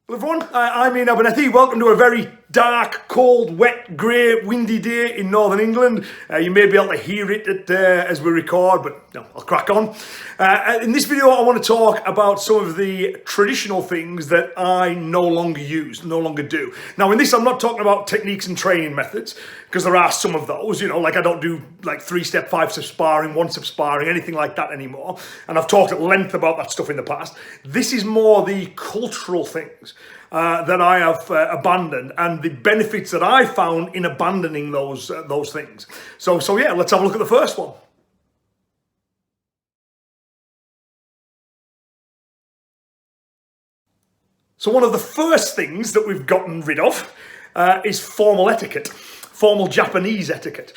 Hello everyone, I'm Iain. Welcome to a very dark, cold, wet, grey, windy day in northern England. You may be able to hear it as we record, but no, I'll crack on. In this video I want to talk about some of the traditional things that I no longer use, no longer do. Now in this I'm not talking about techniques and training methods, because there are some of those, like I don't do like 3-step, 5-step sparring, 1-step sparring, anything like that anymore. And I've talked at length about that stuff in the past. This is more the cultural things that I have abandoned and the benefits that I found in abandoning those things. So yeah, let's have a look at the first one. So one of the first things that we've gotten rid of is formal etiquette, formal Japanese etiquette.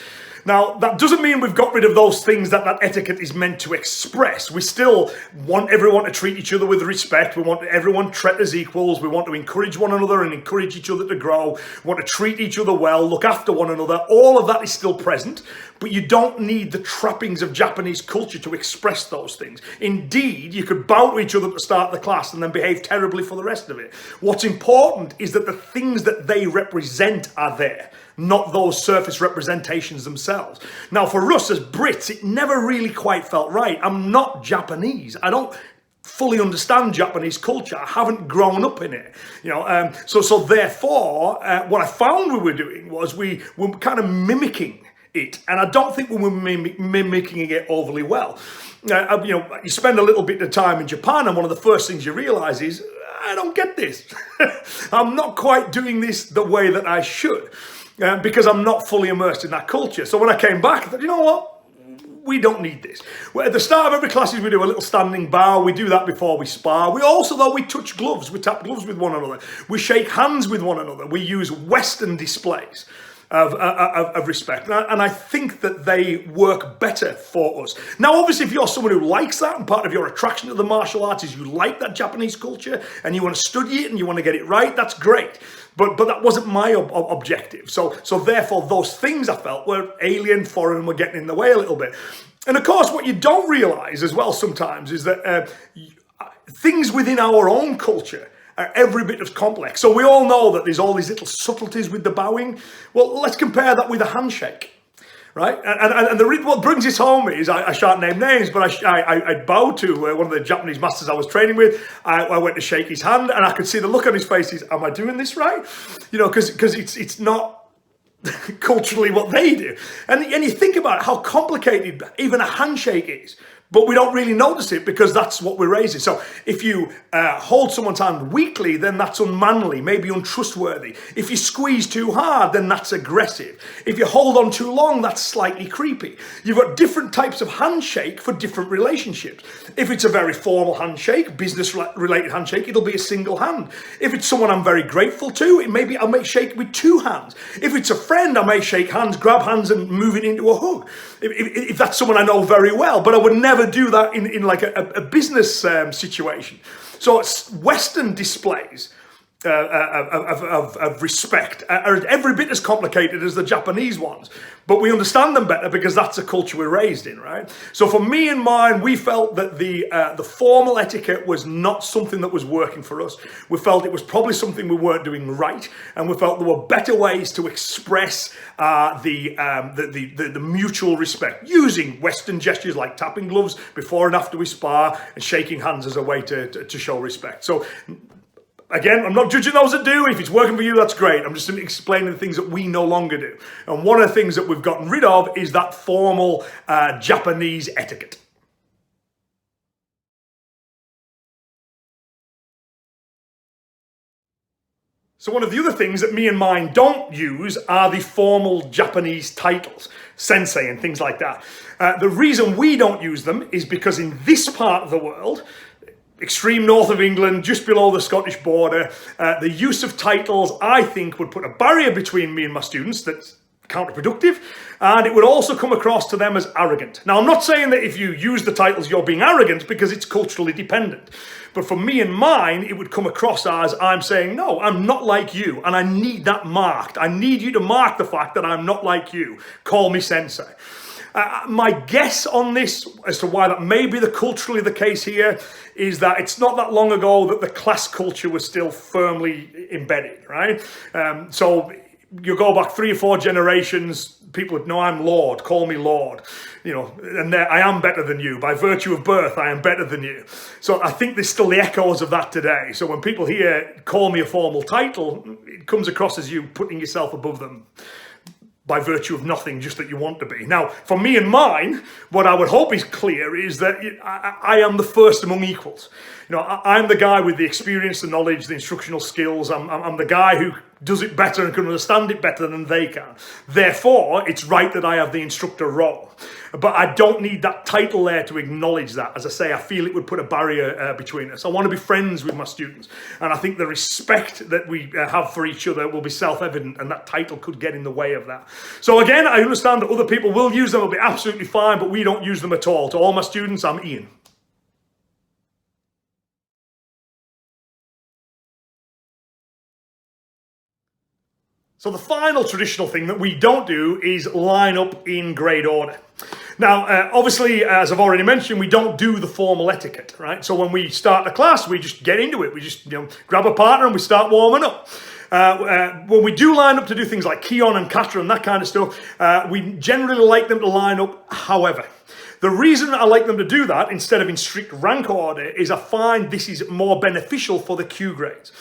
Now, that doesn't mean we've got rid of those things that etiquette is meant to express. We still want everyone to treat each other with respect. We want everyone treated as equals. We want to encourage one another and encourage each other to grow. We want to treat each other well, look after one another. All of that is still present, but you don't need the trappings of Japanese culture to express those things. Indeed, you could bow to each other at the start of the class and then behave terribly for the rest of it. What's important is that the things that they represent are there, not those surface representations themselves. Now, for us as Brits, it never really quite felt right. I'm not Japanese. I don't fully understand Japanese culture. I haven't grown up in it, So therefore, what I found we were doing was we were kind of mimicking it, and I don't think we were mimicking it overly well. You spend a little bit of time in Japan, and one of the first things you realize is, I don't get this. I'm not quite doing this the way that I should. Because I'm not fully immersed in that culture. So when I came back, I thought, you know what? We don't need this. Well, at the start of every class, we do a little standing bow. We do that before we spar. We also, though, we touch gloves. We tap gloves with one another. We shake hands with one another. We use Western displays of respect. And I think that they work better for us. Now, obviously, if you're someone who likes that and part of your attraction to the martial arts is you like that Japanese culture and you want to study it and you want to get it right, that's great. But that wasn't my objective. So therefore, those things I felt were alien, foreign, were getting in the way a little bit. And of course, what you don't realize as well sometimes is that things within our own culture are every bit as complex. So we all know that there's all these little subtleties with the bowing. Well, let's compare that with a handshake. Right, and what brings this home is, I shan't name names, but I bowed to one of the Japanese masters I was training with. I went to shake his hand, and I could see the look on his face is, am I doing this right? Because it's not culturally what they do. And you think about how complicated even a handshake is. But we don't really notice it because that's what we're raised in. So if you hold someone's hand weakly, then that's unmanly, maybe untrustworthy. If you squeeze too hard, then that's aggressive. If you hold on too long, that's slightly creepy. You've got different types of handshake for different relationships. If it's a very formal handshake, business-related handshake, it'll be a single hand. If it's someone I'm very grateful to, I may shake with 2 hands. If it's a friend, I may shake hands, grab hands, and move it into a hug. If that's someone I know very well, but I would never do that in like a business situation. So Western displays of respect are every bit as complicated as the Japanese ones, but we understand them better because that's the culture we're raised in, right? So for me and mine, we felt that the formal etiquette was not something that was working for us. We felt it was probably something we weren't doing right, and we felt there were better ways to express the mutual respect using Western gestures like tapping gloves before and after we spar and shaking hands as a way to show respect. So again, I'm not judging those that do. If it's working for you, that's great. I'm just explaining the things that we no longer do. And one of the things that we've gotten rid of is that formal Japanese etiquette. So one of the other things that me and mine don't use are the formal Japanese titles, Sensei and things like that. The reason we don't use them is because in this part of the world, extreme north of England, just below the Scottish border, the use of titles, I think, would put a barrier between me and my students that's counterproductive, and it would also come across to them as arrogant. Now, I'm not saying that if you use the titles you're being arrogant, because it's culturally dependent. But for me and mine, it would come across as I'm saying, no, I'm not like you, and I need that marked. I need you to mark the fact that I'm not like you. Call me Sensei. My guess on this as to why that may be culturally the case here is that it's not that long ago that the class culture was still firmly embedded, right? So you go back 3 or 4 generations, people would know I'm Lord, call me Lord, and I am better than you. By virtue of birth, I am better than you. So I think there's still the echoes of that today. So when people hear, call me a formal title, it comes across as you putting yourself above them by virtue of nothing, just that you want to be. Now, for me and mine, what I would hope is clear is that I am the first among equals. I'm the guy with the experience, the knowledge, the instructional skills. I'm the guy who does it better and can understand it better than they can. Therefore, it's right that I have the instructor role. But I don't need that title there to acknowledge that. As I say, I feel it would put a barrier between us. I want to be friends with my students. And I think the respect that we have for each other will be self-evident, and that title could get in the way of that. So again, I understand that other people will use them, will be absolutely fine, but we don't use them at all. To all my students, I'm Iain. So the final traditional thing that we don't do is line up in grade order. Now, obviously, as I've already mentioned, we don't do the formal etiquette, right? So when we start the class, we just get into it. We just grab a partner and we start warming up. When we do line up to do things like kihon and kata and that kind of stuff, we generally like them to line up. However, the reason I like them to do that instead of in strict rank order is I find this is more beneficial for the Q grades.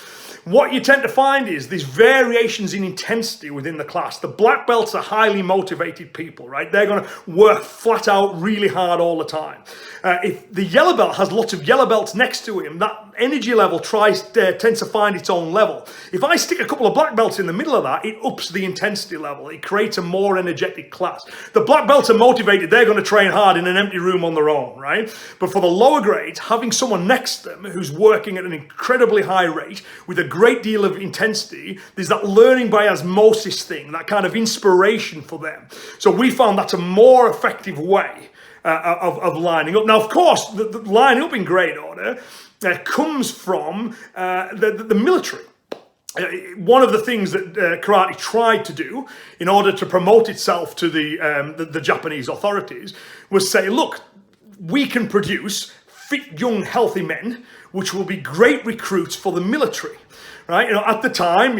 What you tend to find is there's variations in intensity within the class. The black belts are highly motivated people, right? They're going to work flat out really hard all the time. If the yellow belt has lots of yellow belts next to him, that energy level tends to find its own level. If I stick a couple of black belts in the middle of that, it ups the intensity level. It creates a more energetic class. The black belts are motivated. They're going to train hard in an empty room on their own, right? But for the lower grades, having someone next to them who's working at an incredibly high rate with a great deal of intensity, there's that learning by osmosis thing, that kind of inspiration for them. So we found that's a more effective way of lining up. Now, of course, the lining up in grade order comes from the military. One of the things that karate tried to do in order to promote itself to the Japanese authorities was say, look, we can produce fit, young, healthy men, which will be great recruits for the military. Right? At the time,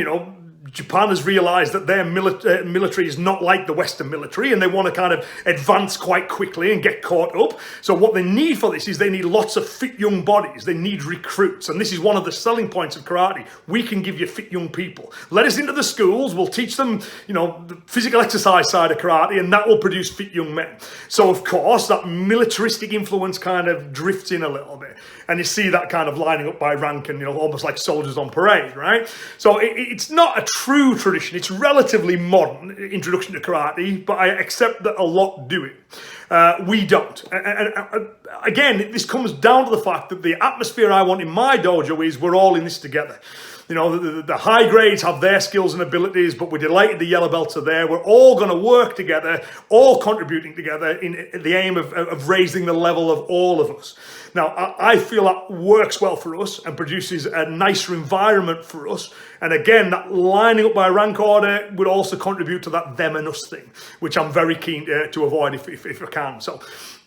Japan has realized that their military is not like the Western military, and they want to kind of advance quite quickly and get caught up. So what they need for this is they need lots of fit young bodies. They need recruits. And this is one of the selling points of karate. We can give you fit young people. Let us into the schools. We'll teach them, the physical exercise side of karate, and that will produce fit young men. So of course, that militaristic influence kind of drifts in a little bit. And you see that kind of lining up by rank and, almost like soldiers on parade, right? So it's not a true tradition. It's relatively modern introduction to karate, but I accept that a lot do it. We don't. And again, this comes down to the fact that the atmosphere I want in my dojo is we're all in this together. The high grades have their skills and abilities, but we're delighted the yellow belts are there. We're all going to work together, all contributing together in the aim of raising the level of all of us. Now, I feel that works well for us and produces a nicer environment for us. And again, that lining up by rank order would also contribute to that them and us thing, which I'm very keen to avoid if I can. So,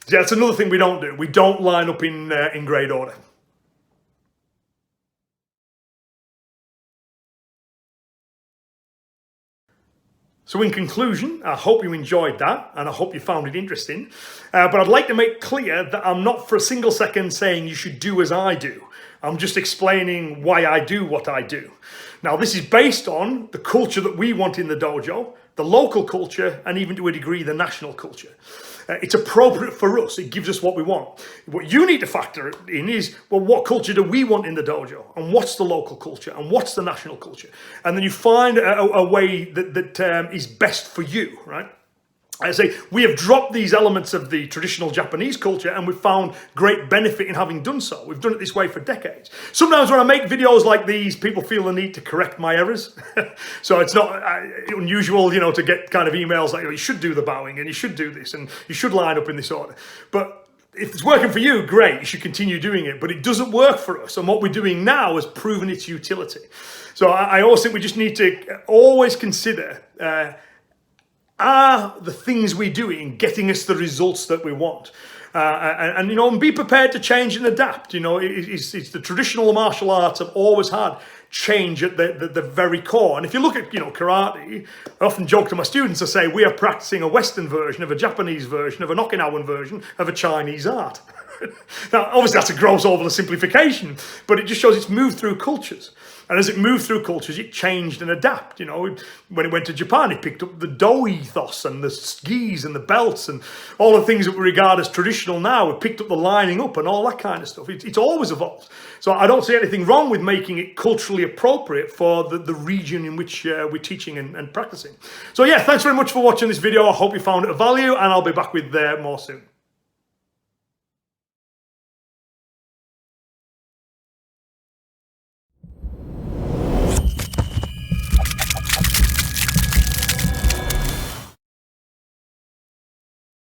yeah, that's another thing we don't do. We don't line up in grade order. So in conclusion, I hope you enjoyed that, and I hope you found it interesting. But I'd like to make clear that I'm not for a single second saying you should do as I do. I'm just explaining why I do what I do. Now, this is based on the culture that we want in the dojo, the local culture, and even to a degree, the national culture. It's appropriate for us. It gives us what we want. What you need to factor in is, well, what culture do we want in the dojo? And what's the local culture? And what's the national culture? And then you find a way that is best for you, right? I say we have dropped these elements of the traditional Japanese culture, and we've found great benefit in having done so. We've done it this way for decades. Sometimes when I make videos like these, people feel the need to correct my errors. So it's not unusual, to get kind of emails like, you should do the bowing and you should do this and you should line up in this order. But if it's working for you, great, you should continue doing it. But it doesn't work for us. And what we're doing now has proven its utility. So I always think we just need to always consider are the things we do in getting us the results that we want? And you know, and be prepared to change and adapt. You know, it's the traditional martial arts have always had change at the very core. And if you look at, you know, karate, I often joke to my students, I say, we are practicing a Western version of a Japanese version of an Okinawan version of a Chinese art. Now, obviously that's a gross oversimplification, but it just shows it's moved through cultures. And as it moved through cultures, it changed and adapted. You know, when it went to Japan, it picked up the do ethos and the skis and the belts and all the things that we regard as traditional now. It picked up the lining up and all that kind of stuff. It's always evolved. So I don't see anything wrong with making it culturally appropriate for the region in which we're teaching and practicing. So yeah, thanks very much for watching this video. I hope you found it of value, and I'll be back with more soon.